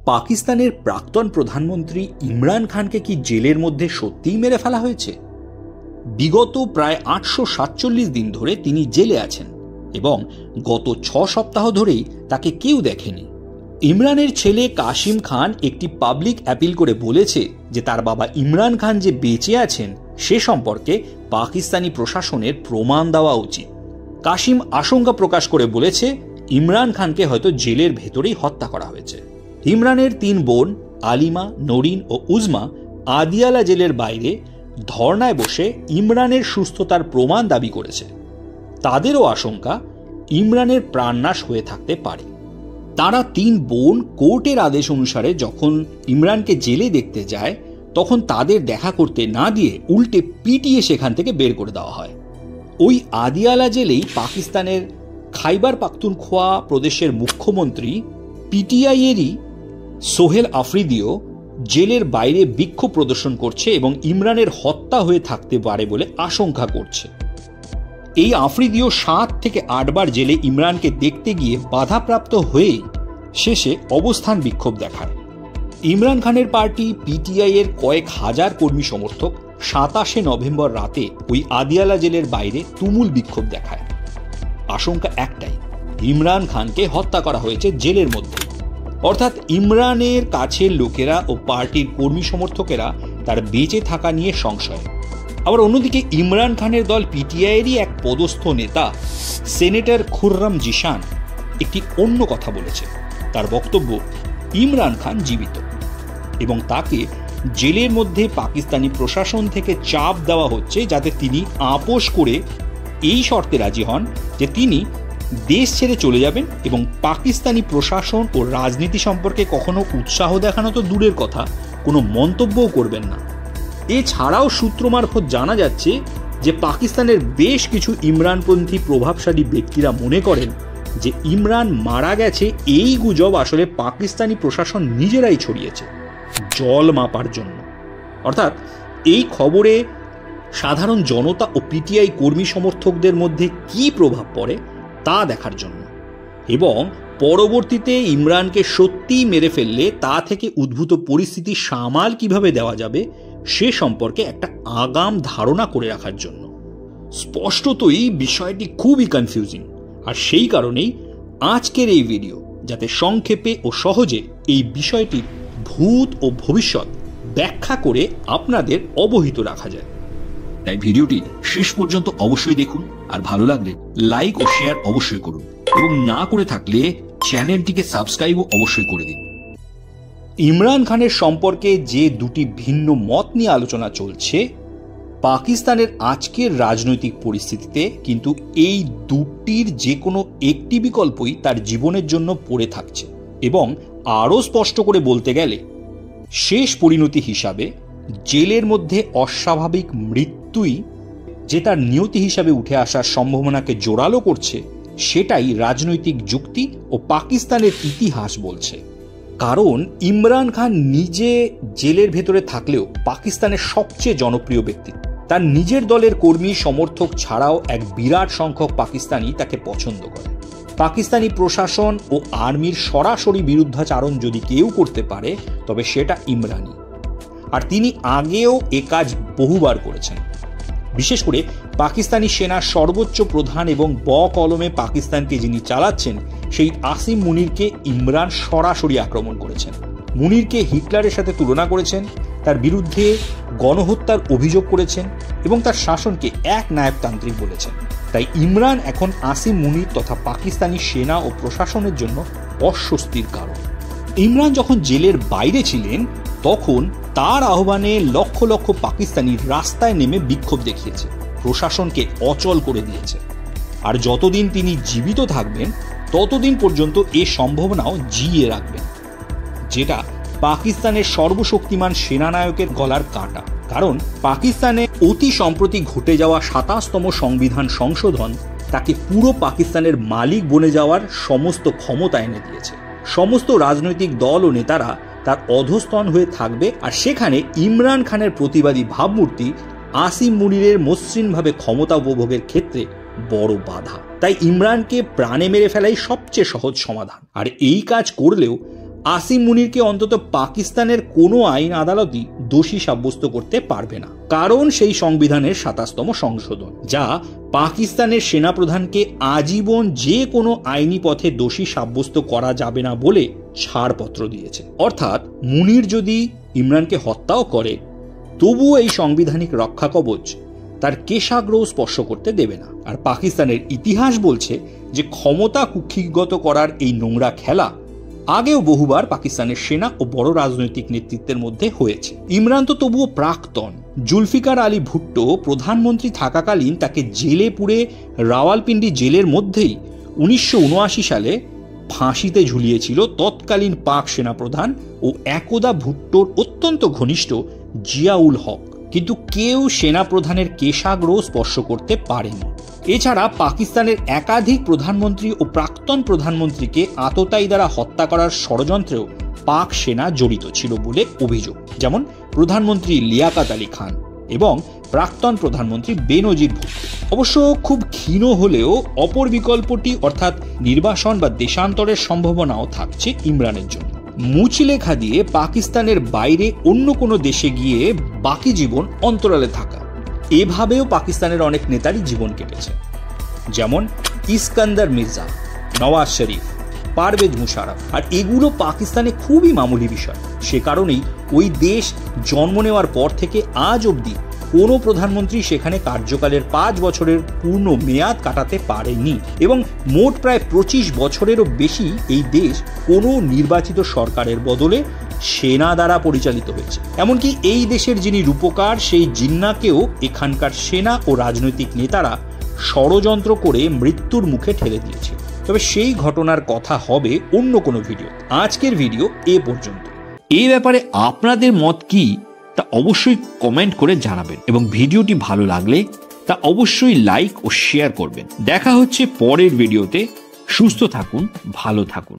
পাকিস্তানের প্রাক্তন প্রধানমন্ত্রী ইমরান খানকে কি জেলের মধ্যে সত্যিই মেরে ফেলা হয়েছে? বিগত প্রায় 847 দিন ধরে তিনি জেলে আছেন এবং গত 6 সপ্তাহ ধরেই তাকে কেউ দেখেনি। ইমরানের ছেলে কাশিম খান একটি পাবলিক অ্যাপিল করে বলেছে যে তার বাবা ইমরান খান যে বেঁচে আছেন সে সম্পর্কে পাকিস্তানি প্রশাসনের প্রমাণ দেওয়া উচিত। কাশিম আশঙ্কা প্রকাশ করে বলেছে ইমরান খানকে হয়তো জেলের ভেতরেই হত্যা করা হয়েছে। ইমরানের 3 বোন আলিমা, নরিন ও উজমা আদিয়ালা জেলের বাইরে ধর্নায় বসে ইমরানের সুস্থতার প্রমাণ দাবি করেছে। তাদেরও আশঙ্কা ইমরানের প্রাণনাশ হয়ে থাকতে পারে। তারা 3 বোন কোর্টের আদেশ অনুসারে যখন ইমরানকে জেলে দেখতে যায় তখন তাদের দেখা করতে না দিয়ে উল্টে পিটিয়ে সেখান থেকে বের করে দেওয়া হয়। ওই আদিয়ালা জেলেই পাকিস্তানের খাইবার পাখতুনখোয়া প্রদেশের মুখ্যমন্ত্রী পিটিআইয়েরই সোহেল আফ্রিদিও জেলের বাইরে বিক্ষোভ প্রদর্শন করছে এবং ইমরানের হত্যা হয়ে থাকতে পারে বলে আশঙ্কা করছে। এই আফ্রিদিও 7 থেকে 8 বার জেলে ইমরানকে দেখতে গিয়ে বাধাপ্রাপ্ত হয়ে শেষে অবস্থান বিক্ষোভ দেখায়। ইমরান খানের পার্টি পিটিআই এর কয়েক হাজার কর্মী সমর্থক 27 নভেম্বর রাতে ওই আদিয়ালা জেলের বাইরে তুমুল বিক্ষোভ দেখায়। আশঙ্কা একটাই, ইমরান খানকে হত্যা করা হয়েছে জেলের মধ্যে। অর্থাৎ ইমরানের কাছের লোকেরা ও পার্টির কর্মী সমর্থকেরা তার বেঁচে থাকা নিয়ে সংশয়। আবার অন্যদিকে ইমরান খানের দল পিটিআইয়েরই এক পদস্থ নেতা সেনেটর খুররম জিশান একটি অন্য কথা বলেছে। তার বক্তব্য ইমরান খান জীবিত এবং তাকে জেলের মধ্যে পাকিস্তানি প্রশাসন থেকে চাপ দেওয়া হচ্ছে যাতে তিনি আপোষ করে এই শর্তে রাজি হন যে তিনি দেশ ছেড়ে চলে যাবেন এবং পাকিস্তানি প্রশাসন ও রাজনীতি সম্পর্কে কখনো উৎসাহ দেখানো তো দূরের কথা, কোনো মন্তব্যও করবেন না। এছাড়াও সূত্র মারফত জানা যাচ্ছে যে পাকিস্তানের বেশ কিছু ইমরানপন্থী প্রভাবশালী ব্যক্তিরা মনে করেন যে ইমরান মারা গেছে এই গুজব আসলে পাকিস্তানি প্রশাসন নিজেরাই ছড়িয়েছে জল মাপার জন্য। অর্থাৎ এই খবরে সাধারণ জনতা ও পিটিআই কর্মী সমর্থকদের মধ্যে কি প্রভাব পড়ে তা দেখার জন্য এবং পরবর্তীতে ইমরানকে সত্যিই মেরে ফেললে তা থেকে উদ্ভূত পরিস্থিতি সামাল কিভাবে দেওয়া যাবে সে সম্পর্কে একটা আগাম ধারণা করে রাখার জন্য। স্পষ্টতই বিষয়টি খুবই কনফিউজিং, আর সেই কারণেই আজকের এই ভিডিও, যাতে সংক্ষেপে ও সহজে এই বিষয়টির ভূত ও ভবিষ্যৎ ব্যাখ্যা করে আপনাদের অবহিত রাখা যায়। তাই ভিডিওটি শেষ পর্যন্ত অবশ্যই দেখুন, আর ভালো লাগলে লাইক ও শেয়ার অবশ্যই করুন এবং না করে থাকলে চ্যানেলটিকে সাবস্ক্রাইবও অবশ্যই করে দিন। ইমরান খানের সম্পর্কে যে 2টি ভিন্ন মত নিয়ে আলোচনা চলছে, পাকিস্তানের আজকের রাজনৈতিক পরিস্থিতিতে কিন্তু এই 2টির যে কোনো একটি বিকল্পই তার জীবনের জন্য পড়ে থাকছে এবং আরও স্পষ্ট করে বলতে গেলে শেষ পরিণতি হিসাবে জেলের মধ্যে অস্বাভাবিক মৃত্যুই যে তার নিয়তি হিসাবে উঠে আসার সম্ভাবনাকে জোরালো করছে, সেটাই রাজনৈতিক যুক্তি ও পাকিস্তানের ইতিহাস বলছে। কারণ ইমরান খান নিজে জেলের ভেতরে থাকলেও পাকিস্তানের সবচেয়ে জনপ্রিয় ব্যক্তি। তার নিজের দলের কর্মী সমর্থক ছাড়াও এক বিরাট সংখ্যক পাকিস্তানি তাকে পছন্দ করে। পাকিস্তানি প্রশাসন ও আর্মির সরাসরি বিরুদ্ধাচারণ যদি কেউ করতে পারে তবে সেটা ইমরানই, আর তিনি আগেও এ কাজ বহুবার করেছেন। বিশেষ করে পাকিস্তানি সেনার সর্বোচ্চ প্রধান এবং কলমে পাকিস্তানকে যিনি চালাচ্ছেন সেই আসিম মুনিরকে ইমরান সরাসরি আক্রমণ করেছেন। মুনিরকে হিটলারের সাথে তুলনা করেছেন, তার বিরুদ্ধে গণহত্যার অভিযোগ করেছেন এবং তার শাসনকে এক নায়কতান্ত্রিক বলেছেন। তাই ইমরান এখন আসিম মুনির তথা পাকিস্তানি সেনা ও প্রশাসনের জন্য অস্বস্তির কারণ। ইমরান যখন জেলের বাইরে ছিলেন তখন তার আহ্বানে লক্ষ লক্ষ পাকিস্তানি রাস্তায় নেমে বিক্ষোভ দেখিয়েছে, প্রশাসনকে অচল করে দিয়েছে। আর যতদিন তিনি জীবিত থাকবেন ততদিন পর্যন্ত এ সম্ভাবনাও জিইয়ে রাখবেন, যেটা পাকিস্তানের সর্বশক্তিমান সেনানায়কের গলার কাঁটা। কারণ পাকিস্তানে অতি সম্প্রতি ঘটে যাওয়া 27তম সংবিধান সংশোধন তাকে পুরো পাকিস্তানের মালিক বনে যাওয়ার সমস্ত ক্ষমতা এনে দিয়েছে। সমস্ত রাজনৈতিক দল ও নেতারা তার অধস্তন হয়ে থাকবে, আর সেখানে ইমরান খানের প্রতিবাদী ভাবমূর্তি আসিম মুনিরের মসৃণভাবে ক্ষমতা উপভোগের ক্ষেত্রে বড় বাধা। তাই ইমরানকে প্রাণে মেরে ফেলাই সবচেয়ে সহজ সমাধান। আর এই কাজ করলেও আসিম মুনিরকে অন্তত পাকিস্তানের কোনো আইন আদালতই দোষী সাব্যস্ত করতে পারবে না, কারণ সেই সংবিধানের ২৭তম সংশোধন, যা পাকিস্তানের সেনাপ্রধানকে আজীবন যে কোনো আইনি পথে দোষী সাব্যস্ত করা যাবে না বলে ছাড়পত্র দিয়েছে। অর্থাৎ মুনির যদি ইমরানকে হত্যাও করে, তবুও এই সাংবিধানিক রক্ষা কবচ তার কেশাগ্রও স্পর্শ করতে দেবে না। আর পাকিস্তানের ইতিহাস বলছে যে ক্ষমতা কুক্ষিগত করার এই নোংরা খেলা আগেও বহুবার পাকিস্তানের সেনা ও বড় রাজনৈতিক নেতৃত্বের মধ্যে হয়েছে। ইমরান তো তবুও প্রাক্তন। জুলফিকার আলী ভুট্টো প্রধানমন্ত্রী থাকাকালীন তাকে জেলে পুরে রাওয়ালপিন্ডি জেলের মধ্যেই ১৯৭৯ সালে ফাঁসিতে ঝুলিয়েছিল তৎকালীন পাক সেনাপ্রধান ও একদা ভুট্টোর অত্যন্ত ঘনিষ্ঠ জিয়াউল হক, কিন্তু কেউ সেনাপ্রধানের কেশাগ্র স্পর্শ করতে পারেনি। এছাড়া পাকিস্তানের একাধিক প্রধানমন্ত্রী ও প্রাক্তন প্রধানমন্ত্রীকে আততায়ী দ্বারা হত্যা করার ষড়যন্ত্রেও পাক সেনা জড়িত ছিল বলে অভিযোগ, যেমন প্রধানমন্ত্রী লিয়াকাত আলী খান এবং প্রাক্তন প্রধানমন্ত্রী বেনজির ভুট্টো। অবশ্য খুব ক্ষীণ হলেও অপর বিকল্পটি অর্থাৎ নির্বাসন বা দেশান্তরের সম্ভাবনাও থাকছে ইমরানের জন্য। মুচলেখা দিয়ে পাকিস্তানের বাইরে অন্য কোনো দেশে গিয়ে বাকি জীবন অন্তরালে থাকা, এভাবেও পাকিস্তানের অনেক নেতারই জীবন কেটেছে, যেমন ইস্কান্দার মির্জা, নওয়াজ শরীফ, পারভেজ মুশারফ। আর এগুলো পাকিস্তানে খুবই মামুলি বিষয়। সে কারণেই ওই দেশ জন্ম নেওয়ার পর থেকে আজ অবধি কোনো প্রধানমন্ত্রী সেখানে কার্যকালের ৫ বছরের পূর্ণ মেয়াদ কাটাতে পারেনি এবং মোট প্রায় ২৫ বছরেরও বেশি এই দেশ কোনো নির্বাচিত সরকারের বদলে সেনা দ্বারা পরিচালিত হয়েছে। এমনকি এই দেশের যিনি রূপকার, সেই জিন্নাকেও এখানকার সেনা ও রাজনৈতিক নেতারা ষড়যন্ত্র করে মৃত্যুর মুখে ঠেলে দিয়েছে। তবে সেই ঘটনার কথা হবে অন্য কোনো ভিডিও। আজকের ভিডিও এ পর্যন্ত। এই ব্যাপারে আপনাদের মত কি তা অবশ্যই কমেন্ট করে জানাবেন এবং ভিডিওটি ভালো লাগলে তা অবশ্যই লাইক ও শেয়ার করবেন। দেখা হচ্ছে পরের ভিডিওতে। সুস্থ থাকুন, ভালো থাকুন।